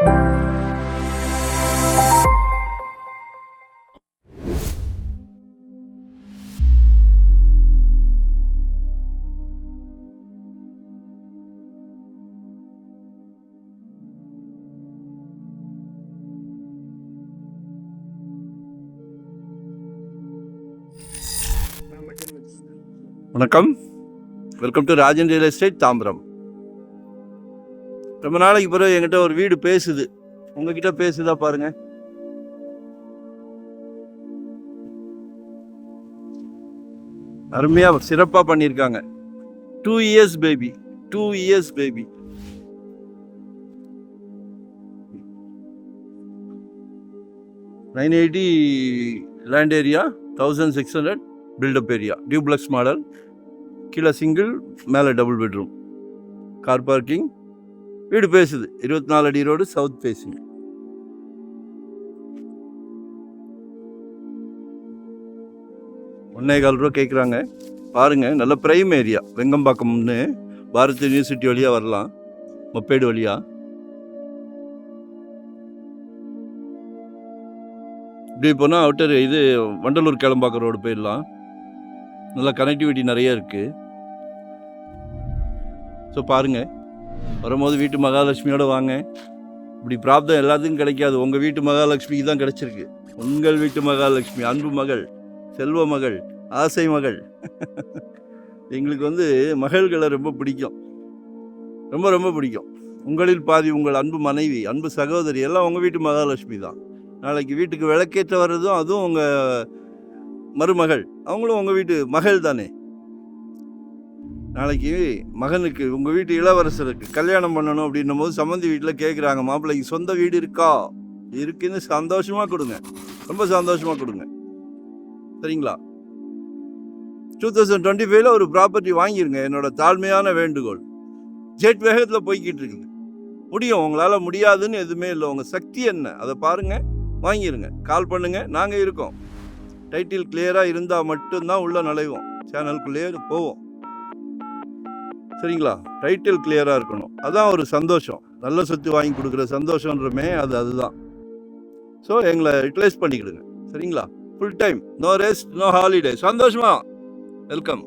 வணக்கம், welcome to Rajan real estate Tambaram. ரொம்ப நாளைக்கு பிறகு என்கிட்ட ஒரு வீடு பேசுது. உங்ககிட்ட பேசுதா பாருங்க. அருமையா சிறப்பா பண்ணியிருக்காங்க. 2 years baby, 2 years baby. $980 land area, 1600 build up area, duplex model. கீழே சிங்கிள், மேலே டபுள் பெட்ரூம், கார் பார்க்கிங். வீடு பேசுது. 24 அடி ரோடு, சவுத் ஃபேஸிங். $1.25 கேட்குறாங்க. பாருங்க, நல்ல பிரைம் ஏரியா. வெங்கம்பாக்கம்னு பாரத் யூனிவர்சிட்டி வழியாக வரலாம், மொப்பேடு வழியா. இப்படி போனால் அவுட்டர் இது வண்டலூர் கிளம்பாக்கம் ரோடு போயிடலாம். நல்லா கனெக்டிவிட்டி நிறைய இருக்குது. ஸோ பாருங்கள், வரும்போது வீட்டு மகாலட்சுமியோடு வாங்க. இப்படி பிராப்தம் எல்லாத்துக்கும் கிடைக்காது. உங்கள் வீட்டு மகாலட்சுமிக்கு தான் கிடைச்சிருக்கு. உங்கள் வீட்டு மகாலட்சுமி, அன்பு மகள், செல்வ மகள், ஆசை மகள். எங்களுக்கு மகள்களை ரொம்ப பிடிக்கும், ரொம்ப ரொம்ப பிடிக்கும். உங்களில் பாதி உங்கள் அன்பு மனைவி, அன்பு சகோதரி எல்லாம் உங்கள் வீட்டு மகாலட்சுமி தான். நாளைக்கு வீட்டுக்கு விளக்கேற்ற வர்றதும் அதுவும் உங்கள் மருமகள், அவங்களும் உங்கள் வீட்டு மகள் தானே. நாளைக்கு மகனுக்கு, உங்கள் வீட்டு இளவரசருக்கு கல்யாணம் பண்ணணும் அப்படின்னும் போது சம்மந்தி வீட்டில் கேட்குறாங்க, மாப்பிள்ளைக்கு சொந்த வீடு இருக்கா? இருக்குன்னு சந்தோஷமாக கொடுங்க, ரொம்ப சந்தோஷமாக கொடுங்க. சரிங்களா? 2025 ஒரு ப்ராப்பர்ட்டி வாங்கிருங்க. என்னோட தாழ்மையான வேண்டுகோள். ஜெட் வேகத்தில் போய்கிட்டு இருக்குது. முடியும், உங்களால் முடியாதுன்னு எதுவுமே இல்லை. உங்கள் சக்தி என்ன அதை பாருங்கள், வாங்கிருங்க. கால் பண்ணுங்கள், நாங்கள் இருக்கோம். டைட்டில் கிளியராக இருந்தால் மட்டும்தான் உள்ளே நுழைவோம், சேனலுக்குள்ளேயே போவோம். சரிங்களா? டைட்டில் கிளியராக இருக்கணும். அதான் ஒரு சந்தோஷம். நல்ல சொத்து வாங்கி கொடுக்குற சந்தோஷன்றமே அதுதான். ஸோ எங்களை யூட்டிலைஸ் பண்ணிக்கிடுங்க. சரிங்களா? Full time, no rest, no holiday. சந்தோஷமா வெல்கம்.